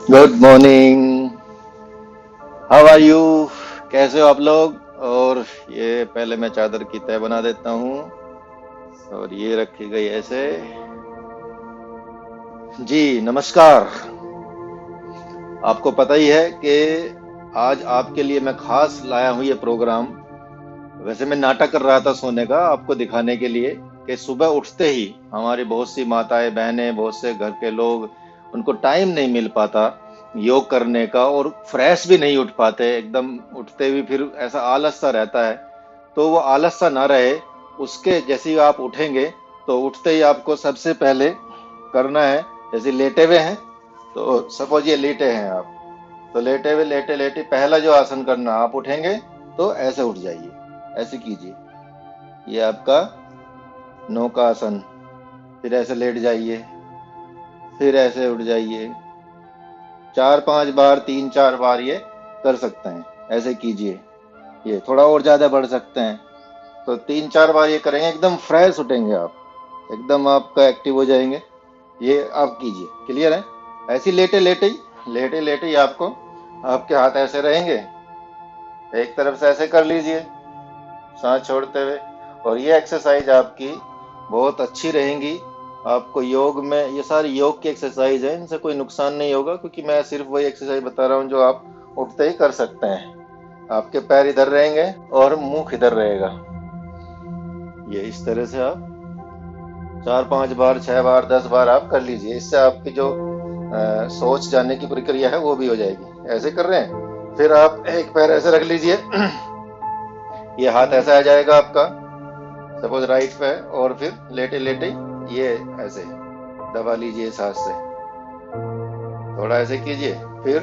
Good morning. How are you? कैसे हो आप लोग? और ये पहले मैं चादर की तह बना देता हूँ और ये रखी गई ऐसे। जी नमस्कार। आपको पता ही है कि आज आपके लिए मैं खास लाया हूँ ये प्रोग्राम। वैसे मैं नाटक कर रहा था सोने का, आपको दिखाने के लिए कि सुबह उठते ही हमारी बहुत सी माताएं बहनें, बहुत से घर के लोग, उनको टाइम नहीं मिल पाता योग करने का और फ्रेश भी नहीं उठ पाते एकदम। उठते भी फिर ऐसा आलस सा रहता है। तो वो आलस सा ना रहे, उसके जैसे ही आप उठेंगे तो उठते ही आपको सबसे पहले करना है, जैसे लेटे हुए हैं तो सपोज ये लेटे हैं आप, तो लेटे हुए लेटे लेटे पहला जो आसन करना, आप उठेंगे तो ऐसे उठ जाइए, ऐसे कीजिए। ये आपका नौकासन। फिर ऐसे लेट जाइए, फिर ऐसे उठ जाइए। 4-5 बार, 3-4 बार ये कर सकते हैं, ऐसे कीजिए। ये थोड़ा और ज्यादा बढ़ सकते हैं। तो 3-4 बार ये करेंगे, एकदम फ्रेश उठेंगे आप, एकदम आपका एक्टिव हो जाएंगे। ये आप कीजिए, क्लियर है? ऐसे लेटे लेटे ही आपको, आपके हाथ ऐसे रहेंगे, एक तरफ से ऐसे कर लीजिए सांस छोड़ते हुए। और ये एक्सरसाइज आपकी बहुत अच्छी रहेंगी। आपको योग में, ये सारी योग की एक्सरसाइज है, इनसे कोई नुकसान नहीं होगा, क्योंकि मैं सिर्फ वही एक्सरसाइज बता रहा हूँ जो आप उठते ही कर सकते हैं। आपके पैर इधर रहेंगे और मुंह इधर रहेगा। ये इस तरह से आप 4-5 बार, 6 बार, 10 बार आप कर लीजिए। इससे आपकी जो सोच जानने की प्रक्रिया है वो भी हो जाएगी। ऐसे कर रहे हैं, फिर आप एक पैर ऐसे रख लीजिए। ये हाथ ऐसा आ जाएगा आपका, सपोज राइट पे, और फिर लेटे लेटे ये ऐसे दबा लीजिए इस हाथ से। थोड़ा ऐसे कीजिए, फिर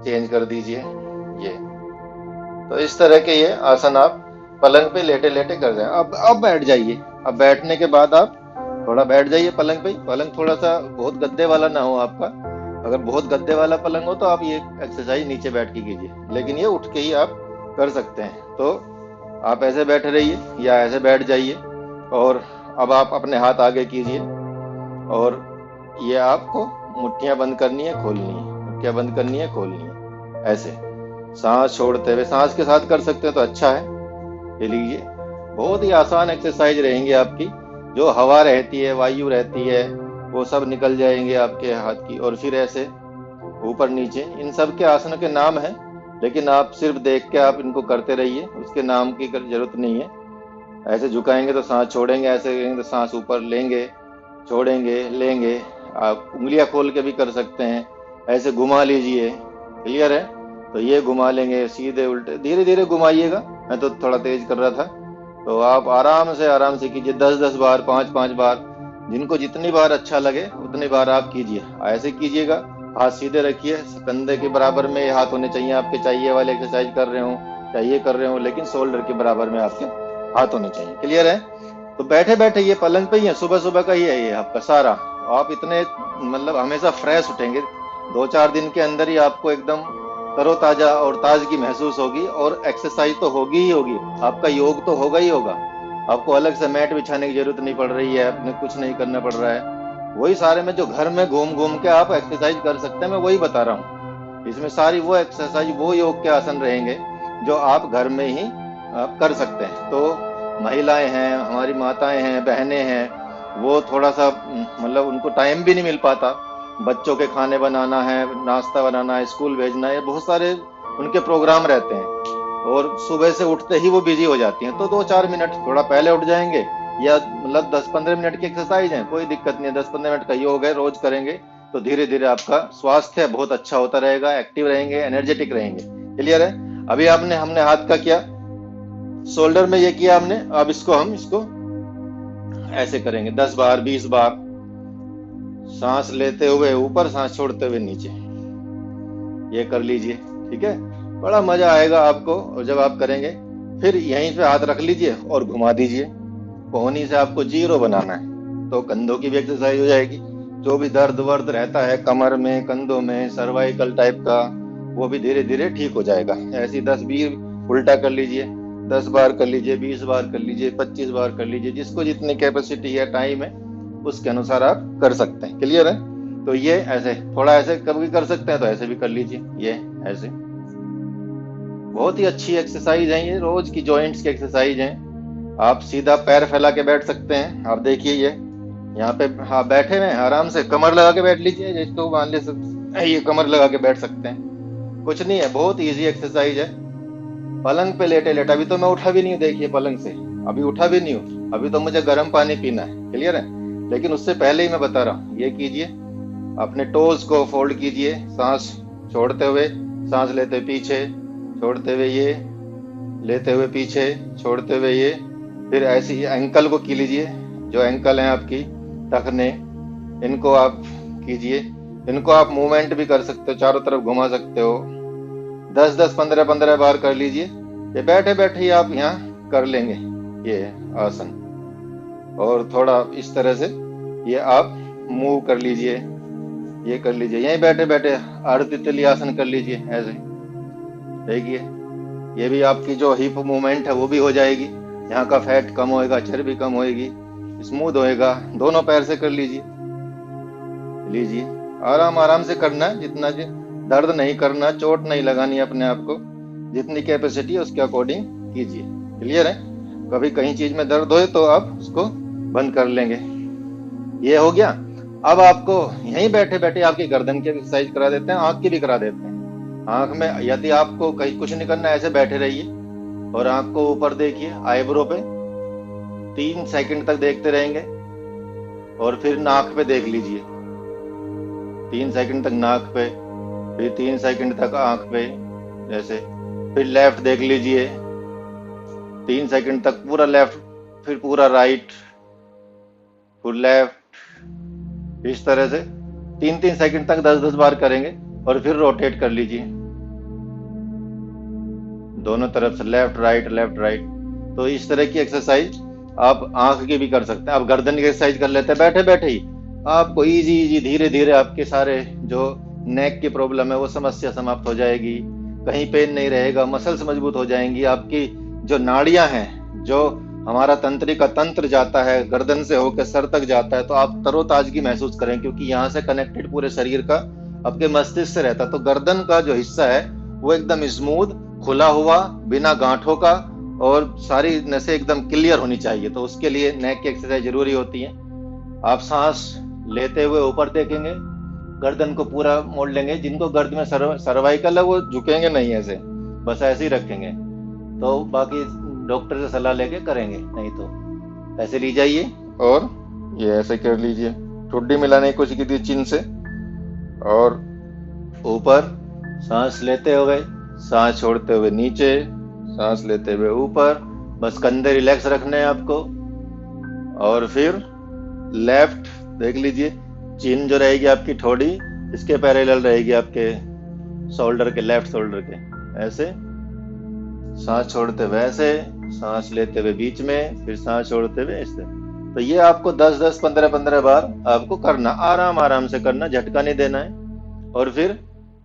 चेंज कर दीजिए। ये तो इस तरह के ये आसन आप पलंग पे लेटे लेटे कर जाए। अब बैठ जाइए। अब बैठने के बाद आप थोड़ा बैठ जाइए पलंग पे। पलंग थोड़ा सा बहुत गद्दे वाला ना हो आपका। अगर बहुत गद्दे वाला पलंग हो तो आप ये एक्सरसाइज नीचे बैठ के कीजिए, लेकिन ये उठ के ही आप कर सकते हैं। तो आप ऐसे बैठे रहिए या ऐसे बैठ जाइए। और अब आप अपने हाथ आगे कीजिए और ये आपको मुट्ठियां बंद करनी है, खोलनी है, मुट्ठियां बंद करनी है, खोलनी है, ऐसे सांस छोड़ते हुए। सांस के साथ कर सकते हैं तो अच्छा है, ले लीजिए। बहुत ही आसान एक्सरसाइज रहेंगी आपकी। जो हवा रहती है, वायु रहती है, वो सब निकल जाएंगे आपके हाथ की। और फिर ऐसे ऊपर नीचे, इन सब के आसन के नाम है, लेकिन आप सिर्फ देख के आप इनको करते रहिए, उसके नाम की जरूरत नहीं है। ऐसे झुकाएंगे तो सांस छोड़ेंगे, ऐसे करेंगे तो सांस ऊपर लेंगे, छोड़ेंगे, लेंगे। आप उंगलियां खोल के भी कर सकते हैं। ऐसे घुमा लीजिए, क्लियर है? तो ये घुमा लेंगे, सीधे उल्टे धीरे धीरे घुमाइएगा। मैं तो थोड़ा तेज कर रहा था। तो आप आराम से कीजिए, 10-10 बार, 5-5 बार, जिनको जितनी बार अच्छा लगे उतनी बार आप कीजिए। ऐसे कीजिएगा, हाथ सीधे रखिए, कंधे के बराबर में हाथ होने चाहिए आपके, चाहिए वाले एक्सरसाइज कर रहे हो, चाहिए कर रहे हो, लेकिन शोल्डर के बराबर में आपके हाथ होने चाहिए, क्लियर है? तो बैठे बैठे ये पलंग पे ही है, सुबह सुबह का ही है ये आपका सारा। आप इतने मतलब हमेशा फ्रेश उठेंगे। 2-4 दिन के अंदर ही आपको एकदम तरोताजा और ताजगी महसूस होगी। और एक्सरसाइज तो होगी ही होगी, आपका योग तो होगा ही होगा। आपको अलग से मैट बिछाने की जरूरत नहीं पड़ रही है, अपने कुछ नहीं करना पड़ रहा है। वही सारे में जो घर में घूम घूम के आप एक्सरसाइज कर सकते हैं, मैं वही बता रहा हूँ। इसमें सारी वो एक्सरसाइज, वो योग के आसन रहेंगे जो आप घर में ही आप कर सकते हैं। तो महिलाएं हैं, हमारी माताएं हैं, बहनें हैं, वो थोड़ा सा मतलब उनको टाइम भी नहीं मिल पाता। बच्चों के खाने बनाना है, नाश्ता बनाना है, स्कूल भेजना है, बहुत सारे उनके प्रोग्राम रहते हैं। और सुबह से उठते ही वो बिजी हो जाती हैं। तो 2-4 मिनट थोड़ा पहले उठ जाएंगे, या मतलब 10-15 मिनट की एक्सरसाइज है, कोई दिक्कत नहीं है। 10-15 मिनट का योग है, रोज करेंगे तो धीरे धीरे आपका स्वास्थ्य बहुत अच्छा होता रहेगा, एक्टिव रहेंगे, एनर्जेटिक रहेंगे, क्लियर है? अभी आपने हमने हाथ का किया, शोल्डर में ये किया हमने। अब इसको ऐसे करेंगे 10 बार, 20 बार, सांस लेते हुए ऊपर, सांस छोड़ते हुए नीचे। ये कर लीजिए, ठीक है? बड़ा मजा आएगा आपको। और जब आप करेंगे, फिर यहीं पे हाथ रख लीजिए और घुमा दीजिए। कोहनी से आपको जीरो बनाना है, तो कंधों की भी एक्सरसाइज हो जाएगी। जो भी दर्द वर्द रहता है कमर में, कंधों में, सर्वाइकल टाइप का, वो भी धीरे धीरे ठीक हो जाएगा। ऐसी 10-20 उल्टा कर लीजिए, 10 बार कर लीजिए, 20 बार कर लीजिए, 25 बार कर लीजिए। जिसको जितनी कैपेसिटी है, टाइम है, उसके अनुसार आप कर सकते हैं, क्लियर है? तो ये ऐसे थोड़ा ऐसे कभी कर सकते हैं, तो ऐसे भी कर लीजिए। ये ऐसे बहुत ही अच्छी एक्सरसाइज है, ये रोज की जॉइंट्स की एक्सरसाइज है। आप सीधा पैर फैला के बैठ सकते हैं। आप देखिए ये यहाँ पे आप बैठे हुए हैं, आराम से कमर लगा के बैठ लीजिए, जिसको मान लीजिए ये कमर लगा के बैठ सकते हैं। कुछ नहीं है, बहुत इजी एक्सरसाइज है। पलंग पे लेटे लेटे, अभी तो मैं उठा भी नहीं हूँ, देखिए पलंग से अभी उठा भी नहीं हूँ, अभी तो मुझे गर्म पानी पीना है, क्लियर है। लेकिन उससे पहले ही मैं बता रहा हूँ, ये कीजिए, अपने टोज को फोल्ड कीजिए, सांस छोड़ते हुए, सांस लेते पीछे, छोड़ते हुए ये, लेते हुए पीछे, छोड़ते हुए ये। फिर ऐसे ही एंकल को की लीजिए, जो एंकल हैं आपकी टखने, इनको आप कीजिए। इनको आप मूवमेंट भी कर सकते हो, चारों तरफ घुमा सकते हो। 10-10, 15-15 बार कर लीजिए। ये बैठे बैठे ही आप यहाँ कर लेंगे ये आसन। और थोड़ा इस तरह से ये आप मूव कर लीजिए, ये कर लीजिए, यहीं बैठे बैठे अर्ध तितली आसन कर लीजिए ऐसे। देखिए ये भी आपकी जो हिप मूवमेंट है वो भी हो जाएगी, यहाँ का फैट कम होएगा, चर्बी कम होएगी, स्मूथ होएगा। दोनों पैर से कर लीजिए, लीजिए, आराम आराम से करना है, जितना दर्द नहीं करना, चोट नहीं लगानी अपने आप को, जितनी कैपेसिटी है उसके अकॉर्डिंग कीजिए, क्लियर है। कभी कहीं चीज में दर्द होए तो आप उसको बंद कर लेंगे। ये हो गया। अब आपको यहीं बैठे बैठे आपकी गर्दन की एक्सरसाइज करा देते हैं, आंख की भी करा देते हैं। आंख में यदि आपको कहीं कुछ नहीं करना, ऐसे बैठे रहिए और आंख को ऊपर देखिए, आईब्रो पे 3 सेकंड तक देखते रहेंगे और फिर नाक पे देख लीजिए, 3 सेकंड तक नाक पे, फिर 3 सेकंड तक आंख पे जैसे। फिर लेफ्ट देख लीजिए, 3 सेकंड तक पूरा लेफ्ट, फिर पूरा राइट, फिर लेफ्ट, इस तरह से 3-3 सेकंड तक 10-10 बार करेंगे। और फिर रोटेट कर लीजिए दोनों तरफ से, लेफ्ट राइट लेफ्ट राइट। तो इस तरह की एक्सरसाइज आप आंख की भी कर सकते हैं। आप गर्दन की एक्सरसाइज कर लेते हैं बैठे बैठे ही, आपको इजी इजी धीरे धीरे आपके सारे जो नेक की प्रॉब्लम है वो समस्या समाप्त हो जाएगी, कहीं पेन नहीं रहेगा, मसल्स मजबूत हो जाएंगी। आपकी जो नाड़ियां हैं, जो हमारा तंत्रिका तंत्र जाता है गर्दन से होकर सर तक जाता है, तो आप तरोताजगी महसूस करें, क्योंकि यहाँ से कनेक्टेड पूरे शरीर का आपके मस्तिष्क से रहता है। तो गर्दन का जो हिस्सा है वो एकदम स्मूथ, खुला हुआ, बिना गांठों का, और सारी नसें एकदम क्लियर होनी चाहिए। तो उसके लिए नेक की एक्सरसाइज जरूरी होती है। आप सांस लेते हुए ऊपर देखेंगे, गर्दन को पूरा मोड़ लेंगे। जिनको गर्दन में सर्वाइकल है वो झुकेंगे नहीं, ऐसे बस ऐसे ही रखेंगे। तो बाकी डॉक्टर से सलाह लेके करेंगे, नहीं तो ऐसे ली जाइए और ये ऐसे कर लीजिए। ठुड्डी मिलाने की कोशिश कीजिए चिन से, और ऊपर सांस लेते हुए, सांस छोड़ते हुए नीचे, सांस लेते हुए ऊपर। बस कंधे रिलैक्स रखने हैं आपको। और फिर लेफ्ट देख लीजिए, चिन जो रहेगी आपकी ठोड़ी इसके पैरेलल रहेगी आपके शोल्डर के, लेफ्ट शोल्डर के, ऐसे। सांस छोड़ते हुए ऐसे, सांस लेते हुए बीच में, फिर सांस छोड़ते हुए ऐसे। तो ये आपको 10-10, 15-15 बार आपको करना, आराम आराम से करना, झटका नहीं देना है। और फिर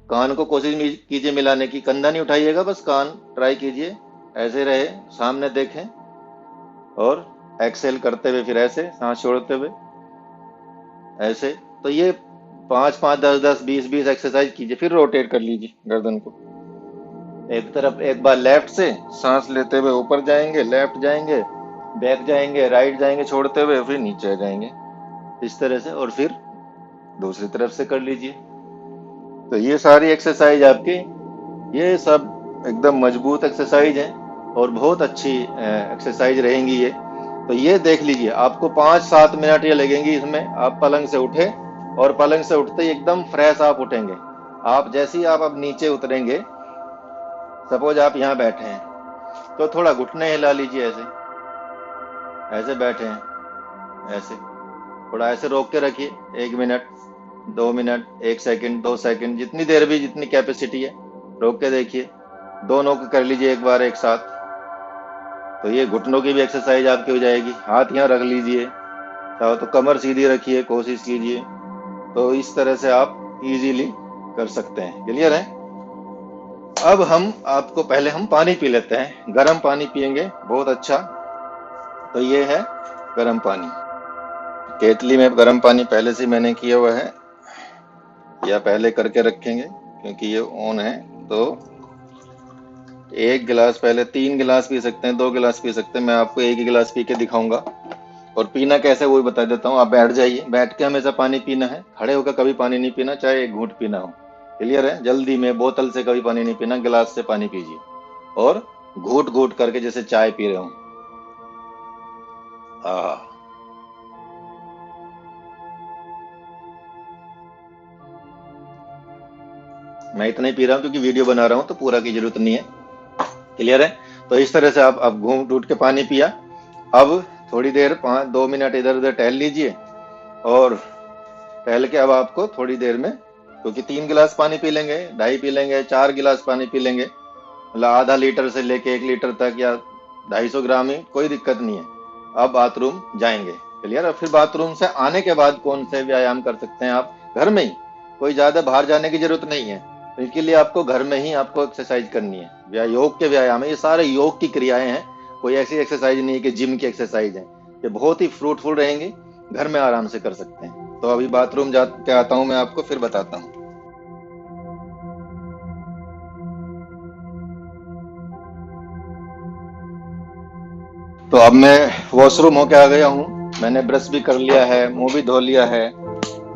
कान को कोशिश कीजिए मिलाने की, कंधा नहीं उठाइएगा, बस कान ट्राई कीजिए, ऐसे रहे, सामने देखें। और एक्सेल करते हुए फिर ऐसे, सांस छोड़ते हुए ऐसे। तो ये 5-5, 10-10, 20-20 एक्सरसाइज कीजिए। फिर रोटेट कर लीजिए गर्दन को एक तरफ, एक बार लेफ्ट से सांस लेते हुए ऊपर जाएंगे, लेफ्ट जाएंगे, बैक जाएंगे, राइट जाएंगे छोड़ते हुए, फिर नीचे जाएंगे इस तरह से। और फिर दूसरी तरफ से कर लीजिए। तो ये सारी एक्सरसाइज आपकी, ये सब एकदम मजबूत एक्सरसाइज है और बहुत अच्छी एक्सरसाइज रहेंगी ये। तो ये देख लीजिए, आपको 5-7 मिनट ये लगेंगी इसमें। आप पलंग से उठे और पलंग से उठते ही एकदम फ्रेश आप उठेंगे। आप जैसे ही आप अब नीचे उतरेंगे, सपोज आप यहाँ बैठे हैं तो थोड़ा घुटने हिला लीजिए, ऐसे ऐसे बैठे हैं ऐसे, थोड़ा ऐसे रोक के रखिए, 1 मिनट, 2 मिनट, 1 सेकंड, 2 सेकंड, जितनी देर भी जितनी कैपेसिटी है रोक के देखिए। दोनों को कर लीजिए एक बार एक साथ। तो ये घुटनों की भी एक्सरसाइज आपकी हो जाएगी। हाथ यहाँ रख लीजिए, चाहो तो कमर सीधी रखिए, कोशिश कीजिए। तो इस तरह से आप इजीली कर सकते हैं, क्लियर है। अब हम आपको पहले हम पानी पी लेते हैं, गर्म पानी पियेंगे बहुत अच्छा। तो ये है गर्म पानी, केतली में गर्म पानी पहले से मैंने किया हुआ है। या पहले करके रखेंगे क्योंकि ये ऑन है। तो 1 गिलास, पहले 3 गिलास पी सकते हैं, 2 गिलास पी सकते हैं। मैं आपको एक ही गिलास पी के दिखाऊंगा और पीना कैसे वो भी बता देता हूँ। आप बैठ जाइए, बैठ के हमेशा पानी पीना है, खड़े होकर कभी पानी नहीं पीना, चाहे एक घूंट पीना हो। क्लियर है? जल्दी में बोतल से कभी पानी नहीं पीना, गिलास से पानी पीजिए और घूट घूट करके जैसे चाय पी रहे हो। हाँ, मैं इतना ही पी रहा हूँ क्योंकि वीडियो बना रहा हूँ, तो पूरा की जरूरत नहीं है। क्लियर है? तो इस तरह से आप अब घूम टूट के पानी पिया। अब थोड़ी देर 2 मिनट इधर उधर टहल लीजिए और टहल के अब आपको थोड़ी देर में, क्योंकि 3 गिलास पानी पी लेंगे, ढाई पी लेंगे, 4 गिलास पानी पी लेंगे, मतलब आधा लीटर से लेके 1 लीटर तक या 250 ग्राम ही, कोई दिक्कत नहीं है। अब बाथरूम जाएंगे। क्लियर? और फिर बाथरूम से आने के बाद कौन से व्यायाम कर सकते हैं आप घर में ही, कोई ज्यादा बाहर जाने की जरूरत नहीं है। तो इसके लिए आपको घर में ही आपको एक्सरसाइज करनी है। योग के व्यायाम है ये सारे, योग की क्रियाएं हैं, कोई ऐसी एक्सरसाइज नहीं है कि जिम की एक्सरसाइज है। ये बहुत ही फ्रूटफुल रहेंगी, घर में आराम से कर सकते हैं। तो अभी बाथरूम जा के आता हूँ, मैं आपको फिर बताता हूँ। तो अब मैं वॉशरूम होके आ गया हूँ। मैंने ब्रश भी कर लिया है, मुंह भी धो लिया है,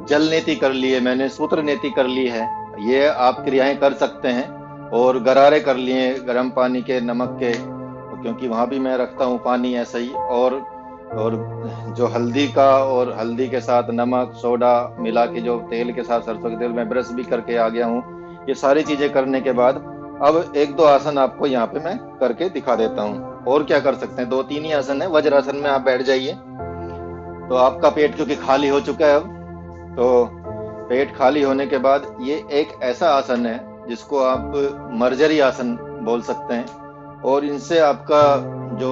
जल नीति कर ली है मैंने, सूत्र नीति कर ली है। ये आप क्रियाएं कर सकते हैं। और गरारे कर लिए गर्म पानी के, नमक के, क्योंकि वहां भी मैं रखता हूँ पानी ऐसा ही। और जो हल्दी का, और हल्दी के साथ नमक सोडा मिला के, जो तेल के साथ सरसों के तेल में ब्रश भी करके आ गया हूँ। ये सारी चीजें करने के बाद अब एक दो आसन आपको यहाँ पे मैं करके दिखा देता हूँ। और क्या कर सकते हैं, दो तीन ही आसन है। वज्रासन में आप बैठ जाइए। तो आपका पेट क्योंकि खाली हो चुका है अब, तो पेट खाली होने के बाद ये एक ऐसा आसन है जिसको आप मर्जरी आसन बोल सकते हैं। और इनसे आपका जो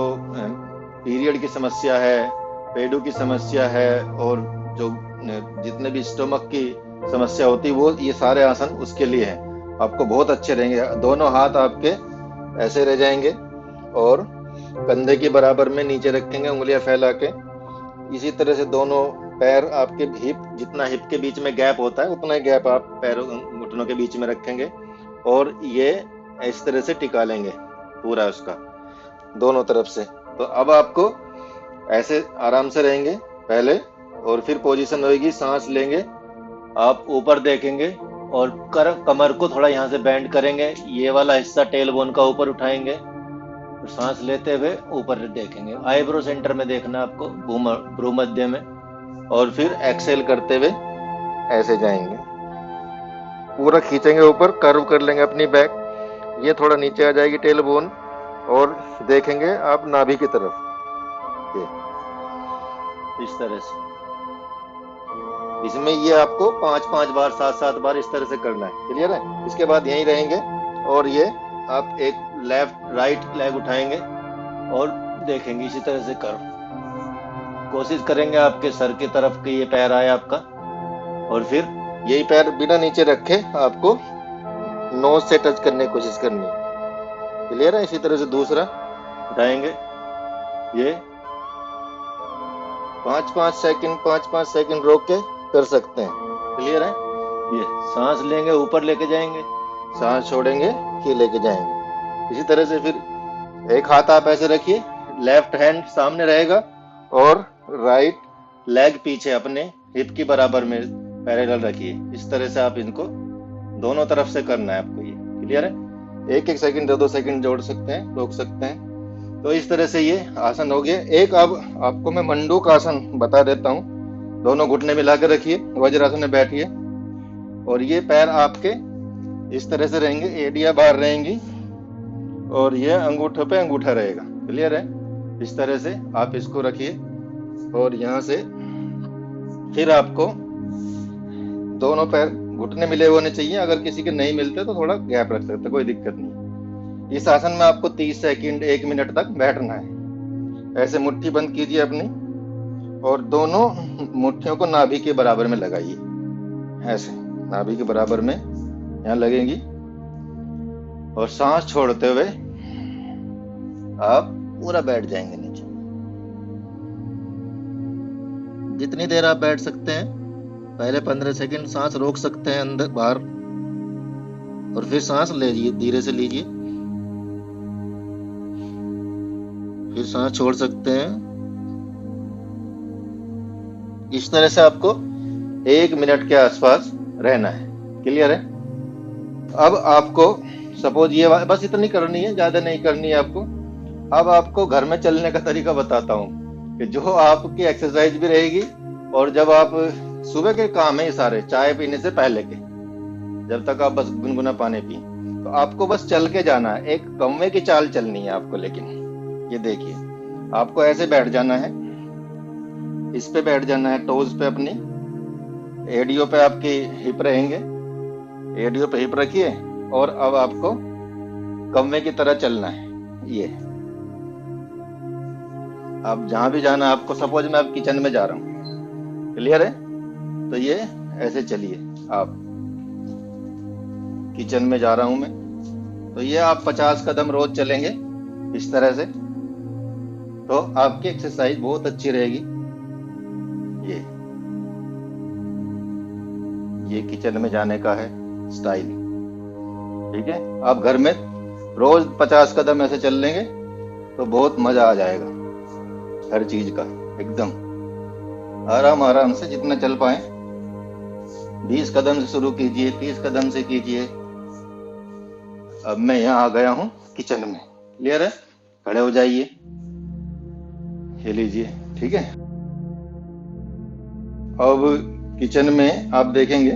पीरियड की समस्या है, पेडू की समस्या है, और जो जितने भी स्टोमक की समस्या होती है, वो ये सारे आसन उसके लिए है। आपको बहुत अच्छे रहेंगे। दोनों हाथ आपके ऐसे रह जाएंगे और कंधे के बराबर में नीचे रखेंगे, उंगलियां फैला के। इसी तरह से दोनों पैर आपके हिप, जितना हिप के बीच में गैप होता है उतना ही गैप आप पैरों घुटनों के बीच में रखेंगे और ये इस तरह से टिका लेंगे पूरा उसका, दोनों तरफ से। तो अब आपको ऐसे आराम से रहेंगे पहले, और फिर पोजीशन होगी, सांस लेंगे, आप ऊपर देखेंगे और कमर को थोड़ा यहाँ से बेंड करेंगे, ये वाला हिस्सा टेल बोन का ऊपर उठाएंगे और सांस लेते हुए ऊपर देखेंगे। आईब्रो सेंटर में देखना आपको, भ्रू मध्य में। और फिर एक्सेल करते हुए ऐसे जाएंगे, पूरा खींचेंगे ऊपर, कर्व कर लेंगे अपनी बैक। ये थोड़ा नीचे आ जाएगी टेल बोन, और देखेंगे आप नाभि की तरफ, ये इस तरह से। इसमें ये आपको 5-5 बार, 7-7 बार इस तरह से करना है। क्लियर है? इसके बाद यहीं रहेंगे और ये आप एक लेफ्ट राइट लेग उठाएंगे और देखेंगे इसी तरह से कर्व। कोशिश करेंगे आपके सर की तरफ के ये पैर आए आपका, और फिर यही पैर बिना नीचे रखे आपको नोज से टच करने की कोशिश करनी है। क्लियर है? इसी तरह से दूसरा उठाएंगे, ये 5-5 सेकंड रोक के कर सकते हैं। क्लियर है? ये सांस लेंगे, ऊपर लेके जाएंगे, सांस छोड़ेंगे, फिर लेके जाएंगे। इसी तरह से फिर एक हाथ आप ऐसे रखिए, लेफ्ट हैंड सामने रहेगा और राइट लेग पीछे अपने हिप की बराबर में पैरेलल रखिए। इस तरह से आप इनको दोनों तरफ से करना है आपको ये। क्लियर है? एक एक सेकंड, 2-2 सेकंड जोड़ सकते हैं, रोक सकते हैं। तो इस तरह से ये आसन हो गया। एक अब आपको मैं मंडूक आसन बता देता हूँ। दोनों घुटने मिला के रखिए, वज्रासन में बैठिए और ये पैर आपके इस तरह से रहेंगे, एड़ियां बाहर रहेंगी और ये अंगूठों पे अंगूठा रहेगा। क्लियर है? इस तरह से आप इसको रखिए और यहाँ से फिर आपको दोनों पैर घुटने मिले होने चाहिए। अगर किसी के नहीं मिलते तो थोड़ा गैप रख सकते, कोई दिक्कत नहीं। इस आसन में आपको 30 सेकंड 1 मिनट तक बैठना है। ऐसे मुट्ठी बंद कीजिए अपनी और दोनों मुट्ठियों को नाभि के बराबर में लगाइए, ऐसे नाभि के बराबर में यहाँ लगेंगी। और सांस छोड़ते हुए आप पूरा बैठ जाएंगे नीचे। जितनी देर आप बैठ सकते हैं पहले 15 सेकंड सांस रोक सकते हैं अंदर बाहर, और फिर सांस लीजिए, धीरे से लीजिए, फिर सांस छोड़ सकते हैं। इस तरह से आपको 1 मिनट के आसपास रहना है। क्लियर है? अब आपको सपोज ये बस इतनी करनी है, ज्यादा नहीं करनी है आपको। अब आपको घर में चलने का तरीका बताता हूँ कि जो आपकी एक्सरसाइज भी रहेगी, और जब आप सुबह के काम है ये सारे चाय पीने से पहले के, जब तक आप बस गुनगुना पानी पिए, तो आपको बस चल के जाना है। एक कौवे की चाल चलनी है आपको। लेकिन ये देखिए, आपको ऐसे बैठ जाना है, इस पे बैठ जाना है, टोज पे अपनी, एडियो पे आपकी हिप रहेंगे, एडियो पे हिप रखिए, और अब आपको कौवे की तरह चलना है। ये आप जहां भी जाना आपको, सपोज मैं अब किचन में जा रहा हूँ, क्लियर है? तो ये ऐसे चलिए, आप किचन में जा रहा हूं मैं, तो ये आप 50 कदम रोज चलेंगे इस तरह से, तो आपकी एक्सरसाइज बहुत अच्छी रहेगी। ये किचन में जाने का है स्टाइल। ठीक है? आप घर में रोज 50 कदम ऐसे चल लेंगे तो बहुत मजा आ जाएगा हर चीज का। एकदम आराम आराम से जितना चल पाए, 20 कदम से शुरू कीजिए, 30 कदम से कीजिए। अब मैं यहाँ आ गया हूँ किचन में। क्लियर है? खड़े हो जाइए, ये लीजिए। ठीक है? अब किचन में आप देखेंगे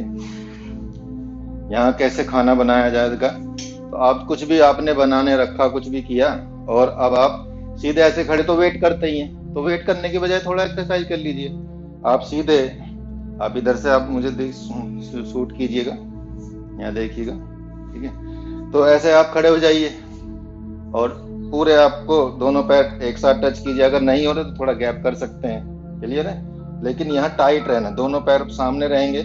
यहाँ कैसे खाना बनाया जाएगा। तो आप कुछ भी आपने बनाने रखा, कुछ भी किया, और अब आप सीधे ऐसे खड़े तो वेट करते ही हैं, तो वेट करने की बजाय थोड़ा एक्सरसाइज कर लीजिए। आप सीधे, आप इधर से आप मुझे शूट कीजिएगा, यहाँ देखिएगा। ठीक है? तो ऐसे आप खड़े हो जाइए, और पूरे आपको दोनों पैर एक साथ टच कीजिए। अगर नहीं हो रहे तो थोड़ा गैप कर सकते हैं। क्लियर है? लेकिन यहाँ टाइट रहना, दोनों पैर सामने रहेंगे,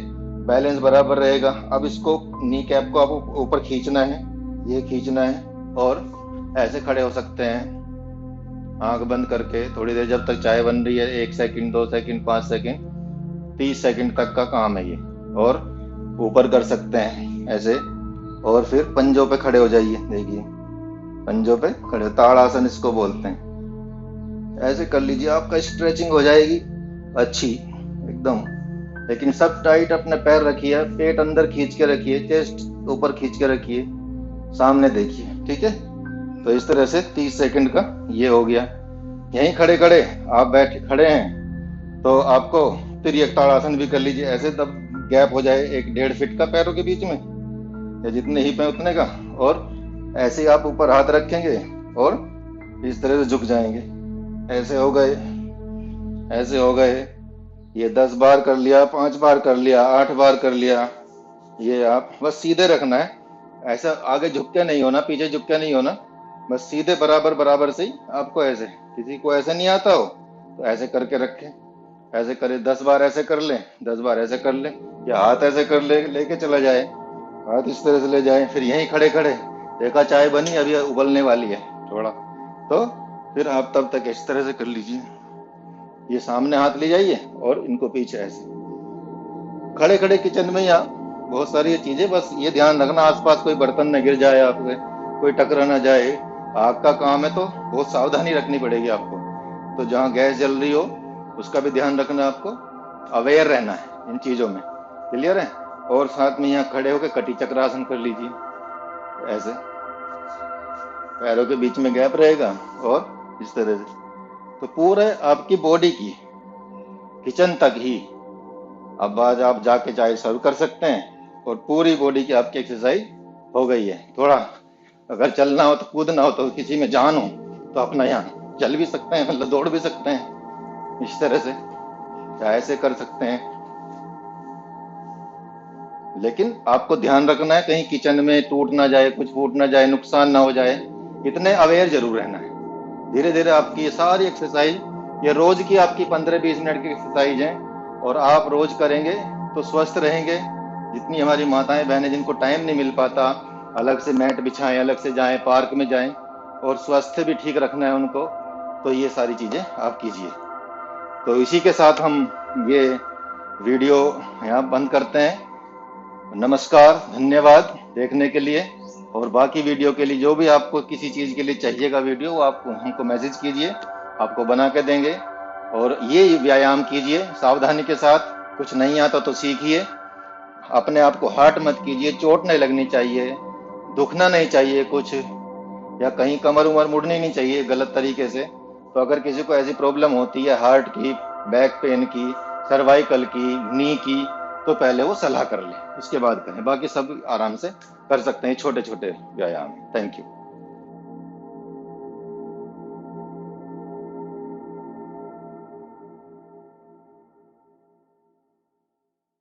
बैलेंस बराबर रहेगा। अब इसको नी कैप को आप ऊपर खींचना है, ये खींचना है, और ऐसे खड़े हो सकते हैं आंख बंद करके थोड़ी देर, जब तक चाय बन रही है। 1 सेकंड, 2 सेकंड, 5 सेकंड, 30 सेकंड तक का काम है ये। और ऊपर कर सकते हैं ऐसे, और फिर पंजों पे खड़े हो जाइए। देखिए, पंजों पे खड़े, ताड़ासन इसको बोलते हैं। ऐसे कर लीजिए, आपका स्ट्रेचिंग हो जाएगी अच्छी एकदम। लेकिन सब टाइट अपने पैर रखिए, पेट अंदर खींच के रखिए, चेस्ट ऊपर खींच के रखिए, सामने देखिए। ठीक है? तो इस तरह से 30 सेकंड का ये हो गया। यहीं खड़े खड़े आप बैठे खड़े हैं तो आपको फिर एक ताड़ासन भी कर लीजिए। ऐसे तब गैप हो जाए 1-1.5 फीट का पैरों के बीच में, या जितने हिप है उतने का। और ऐसे आप ऊपर हाथ रखेंगे और इस तरह से झुक जाएंगे। ऐसे हो गए, ऐसे हो गए। ये 10 बार कर लिया, 5 बार कर लिया, 8 बार कर लिया। ये आप बस सीधे रखना है, ऐसा आगे झुक के नहीं होना, पीछे झुक के नहीं होना, बस सीधे बराबर बराबर से ही आपको। ऐसे किसी को ऐसे नहीं आता हो तो ऐसे करके रखें, ऐसे करे 10 बार ऐसे कर ले, 10 बार ऐसे कर ले, या हाथ ऐसे कर ले, लेके चला जाए, हाथ इस तरह से ले जाए। फिर यहीं खड़े खड़े देखा चाय बनी, अभी उबलने वाली है थोड़ा, तो फिर आप तब तक इस तरह से कर लीजिए। ये सामने हाथ ले जाइए और इनको पीछे ऐसे खड़े खड़े किचन में। या बहुत सारी चीजें, बस ये ध्यान रखना आसपास कोई बर्तन न गिर जाए, आपके कोई टकरा ना जाए। आग का काम है तो बहुत सावधानी रखनी पड़ेगी आपको। तो जहाँ गैस जल रही हो उसका भी ध्यान रखना, आपको अवेयर रहना है इन चीजों में। क्लियर है? और साथ में यहाँ खड़े होकर कटी चक्रासन कर लीजिए। ऐसे पैरों के बीच में गैप रहेगा, और इस तरह से। तो पूरे आपकी बॉडी की किचन तक ही अब आज आप जाके चाय सर्व कर सकते हैं, और पूरी बॉडी की आपकी एक्सरसाइज हो गई है। थोड़ा अगर चलना हो तो, कूदना हो तो, किसी में जान हो तो अपना यहाँ चल भी सकते हैं, मतलब दौड़ भी सकते हैं इस तरह से, या ऐसे कर सकते हैं। लेकिन आपको ध्यान रखना है कहीं किचन में टूट ना जाए, कुछ फूट ना जाए, नुकसान ना हो जाए, इतने अवेयर जरूर रहना है। धीरे धीरे आपकी ये सारी एक्सरसाइज, ये रोज की आपकी 15-20 मिनट की एक्सरसाइज है, और आप रोज करेंगे तो स्वस्थ रहेंगे। जितनी हमारी माताएं बहनें जिनको टाइम नहीं मिल पाता, अलग से मैट बिछाएं, अलग से जाएं, पार्क में जाएं, और स्वास्थ्य भी ठीक रखना है उनको, तो ये सारी चीजें आप कीजिए। तो इसी के साथ हम ये वीडियो यहाँ बंद करते हैं। नमस्कार, धन्यवाद देखने के लिए। और बाकी वीडियो के लिए जो भी आपको किसी चीज़ के लिए चाहिएगा वीडियो, वो आप हमको मैसेज कीजिए, आपको बना के देंगे। और ये व्यायाम कीजिए सावधानी के साथ, कुछ नहीं आता तो सीखिए। अपने आप को हर्ट मत कीजिए, चोट नहीं लगनी चाहिए, दुखना नहीं चाहिए कुछ, या कहीं कमर उमर मुड़नी नहीं चाहिए गलत तरीके से। तो अगर किसी को ऐसी प्रॉब्लम होती है हार्ट की, बैक पेन की, सर्वाइकल की, नी की, तो पहले वो सलाह कर ले, उसके बाद करें। बाकी सब आराम से कर सकते हैं छोटे छोटे व्यायाम। Thank you.